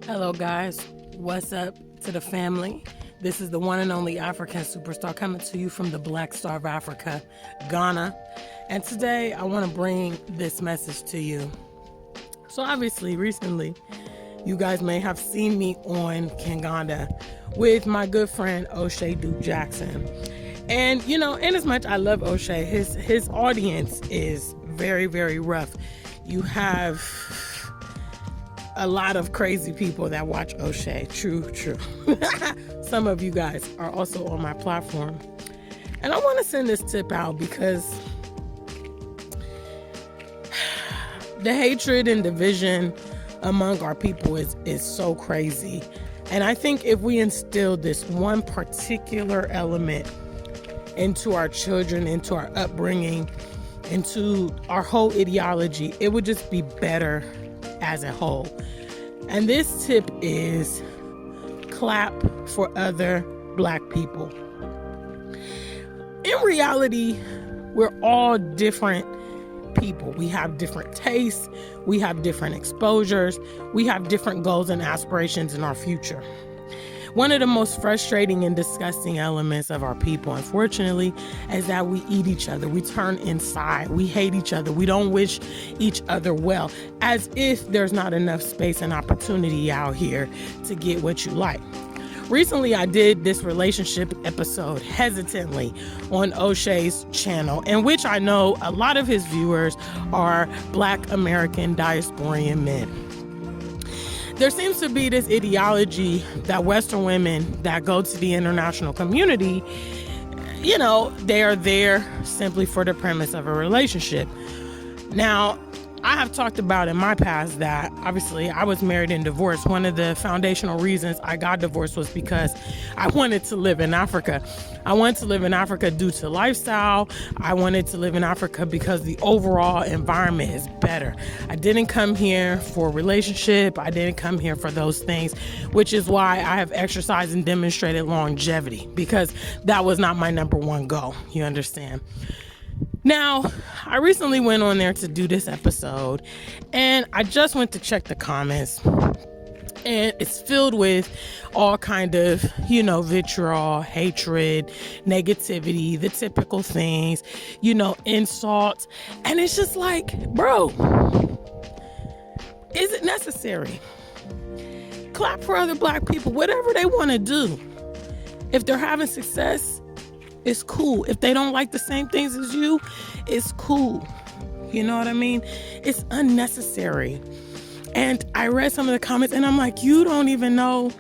Hello, guys. What's up to the family? This is the one and only African superstar coming to you from the Black Star of Africa, Ghana. And today I want to bring this message to you. So obviously, recently, you guys may have seen me on Kinganda with my good friend O'Shea Duke Jackson. And, you know, in as much I love O'Shea, his audience is very, very rough. You have a lot of crazy people that watch O'Shea. True. Some of you guys are also on my platform. And I want to send this tip out because the hatred and division among our people is so crazy. And I think if we instill this one particular element into our children, into our upbringing, into our whole ideology, it would just be better as a whole. And this tip is clap for other Black people. In reality, we're all different people. We have different tastes, we have different exposures, we have different goals and aspirations in our future. One of the most frustrating and disgusting elements of our people, unfortunately, is that we eat each other. We turn inside. We hate each other. We don't wish each other well, as if there's not enough space and opportunity out here to get what you like. Recently, I did this relationship episode hesitantly on O'Shea's channel, in which I know a lot of his viewers are Black American diasporian men. There seems to be this ideology that Western women that go to the international community, you know, they are there simply for the premise of a relationship. Now, I have talked about in my past that obviously I was married and divorced. One of the foundational reasons I got divorced was because I wanted to live in Africa. I wanted to live in Africa due to lifestyle. I wanted to live in Africa because the overall environment is better. I didn't come here for a relationship. I didn't come here for those things, which is why I have exercised and demonstrated longevity, because that was not my number one goal. You understand? Now, I recently went on there to do this episode, and I just went to check the comments, and it's filled with all kind of, you know, vitriol, hatred, negativity, the typical things, you know, insults. And it's just like, bro, is it necessary? Clap for other Black people, whatever they want to do. If they're having success, it's cool. If they don't like the same things as you, it's cool. You know what I mean? It's unnecessary. And I read some of the comments and I'm like, you don't even know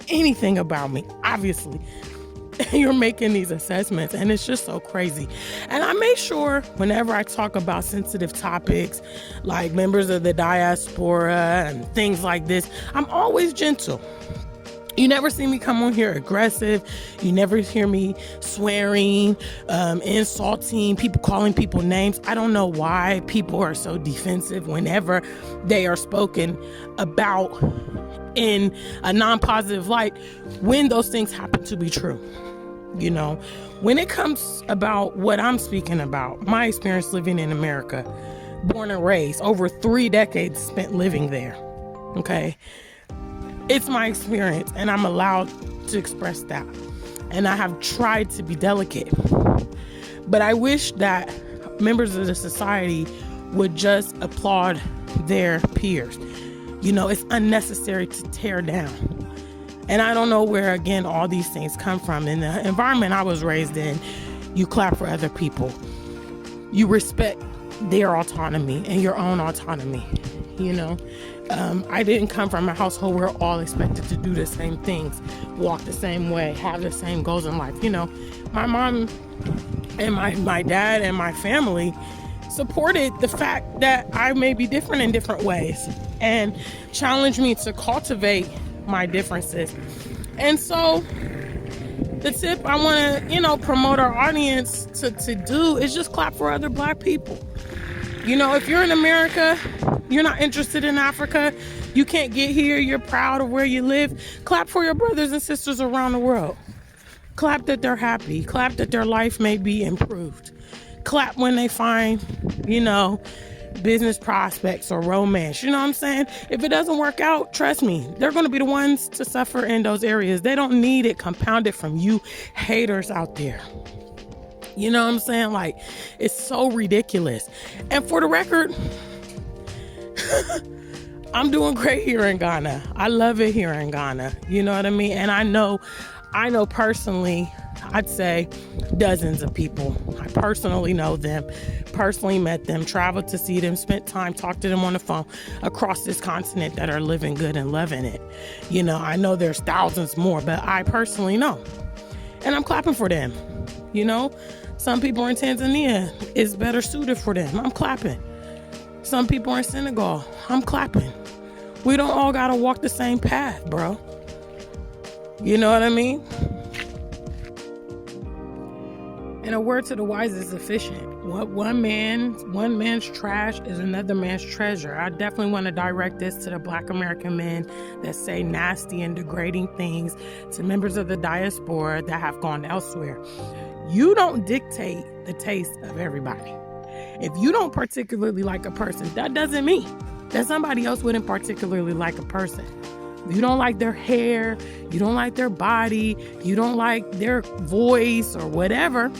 anything about me, obviously. You're making these assessments and it's just so crazy. And I make sure whenever I talk about sensitive topics like members of the diaspora and things like this, I'm always gentle. You never see me come on here aggressive. You never hear me swearing, insulting, people calling people names. I don't know why people are so defensive whenever they are spoken about in a non-positive light when those things happen to be true. You know, when it comes about what I'm speaking about, my experience living in America, born and raised, over 3 decades spent living there, okay? It's my experience, and I'm allowed to express that. And I have tried to be delicate. But I wish that members of the society would just applaud their peers. You know, it's unnecessary to tear down. And I don't know where, again, all these things come from. In the environment I was raised in, you clap for other people. You respect their autonomy and your own autonomy, you know? I didn't come from a household where we're all expected to do the same things, walk the same way, have the same goals in life. You know, my mom and my dad and my family supported the fact that I may be different in different ways and challenged me to cultivate my differences. And so the tip I want to, you know, promote our audience to do is just clap for other Black people. You know, if you're in America, you're not interested in Africa, you can't get here, you're proud of where you live, clap for your brothers and sisters around the world. Clap that they're happy. Clap that their life may be improved. Clap when they find, you know, business prospects or romance. You know what I'm saying? If it doesn't work out, trust me, they're going to be the ones to suffer in those areas. They don't need it compounded from you haters out there. You know what I'm saying? Like, it's so ridiculous. And for the record, I'm doing great here in Ghana. I love it here in Ghana. You know what I mean? And I know personally, I'd say dozens of people. I personally know them, personally met them, traveled to see them, spent time, talked to them on the phone across this continent that are living good and loving it. You know, I know there's thousands more, but I personally know. And I'm clapping for them. You know, some people in Tanzania is better suited for them. I'm clapping. Some people in Senegal, I'm clapping. We don't all gotta walk the same path, bro. You know what I mean? And a word to the wise is efficient. What one man's trash is another man's treasure. I definitely want to direct this to the Black American men that say nasty and degrading things to members of the diaspora that have gone elsewhere. You don't dictate the taste of everybody. If you don't particularly like a person, that doesn't mean that somebody else wouldn't particularly like a person. You don't like their hair, you don't like their body, you don't like their voice or whatever.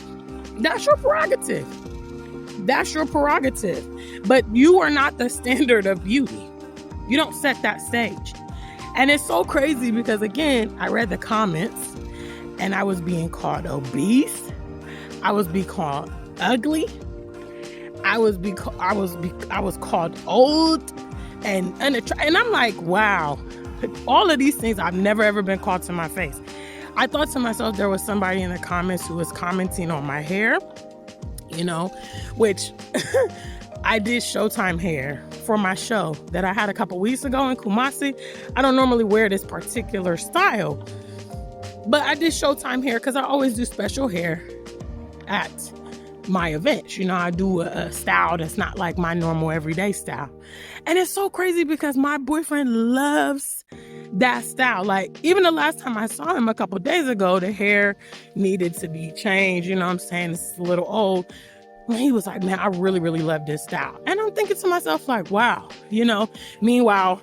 That's your prerogative. That's your prerogative. But you are not the standard of beauty. You don't set that stage. And it's so crazy because, again, I read the comments and I was being called obese. I was being called ugly. I was called old and unattractive. And I'm like, wow, all of these things I've never ever been called to my face. I thought to myself there was somebody in the comments who was commenting on my hair, you know, which I did Showtime hair for my show that I had a couple weeks ago in Kumasi. I don't normally wear this particular style, but I did Showtime hair because I always do special hair at my events. You know, I do a style that's not like my normal everyday style. And it's so crazy because my boyfriend loves that style. Like, even the last time I saw him a couple days ago, the hair needed to be changed. You know what I'm saying? It's a little old. And he was like, man, I really, really love this style. And I'm thinking to myself, like, wow, you know, meanwhile,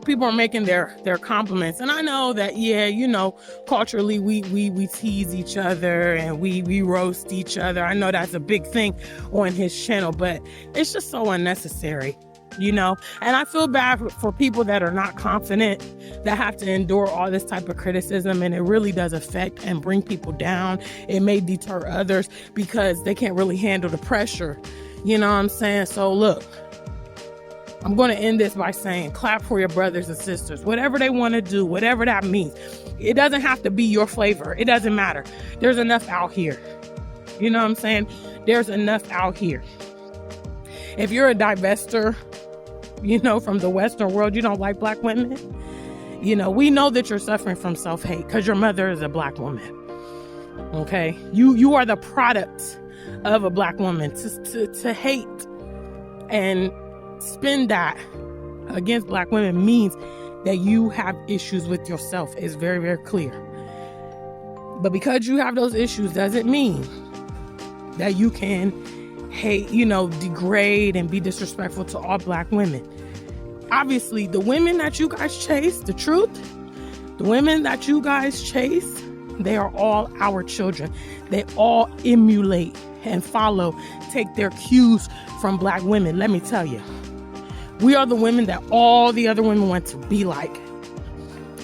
people are making their compliments. And I know that, yeah, you know, culturally we tease each other and we roast each other. I know that's a big thing on his channel, but it's just so unnecessary, you know? And I feel bad for people that are not confident, that have to endure all this type of criticism, and it really does affect and bring people down. It may deter others because they can't really handle the pressure. You know what I'm saying? So look, I'm going to end this by saying, clap for your brothers and sisters, whatever they want to do, whatever that means. It doesn't have to be your flavor. It doesn't matter. There's enough out here. You know what I'm saying? There's enough out here. If you're a divester, you know, from the Western world, you don't like Black women. You know, we know that you're suffering from self-hate because your mother is a Black woman. Okay? You are the product of a Black woman. To hate and spin that against Black women means that you have issues with yourself. It's very, very clear. But because you have those issues doesn't mean that you can hate, you know, degrade and be disrespectful to all Black women. Obviously, the women that you guys chase, the truth, the women that you guys chase, they are all our children. They all emulate and follow, take their cues from Black women. Let me tell you, we are the women that all the other women want to be like.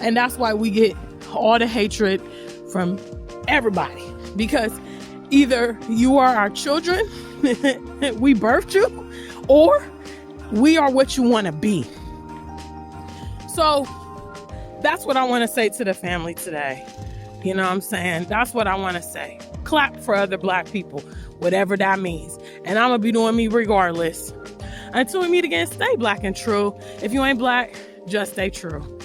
And that's why we get all the hatred from everybody. Because either you are our children, we birthed you, or we are what you want to be. So that's what I want to say to the family today. You know what I'm saying? That's what I want to say. Clap for other Black people, whatever that means. And I'm going to be doing me regardless. Until we meet again, stay Black and true. If you ain't Black, just stay true.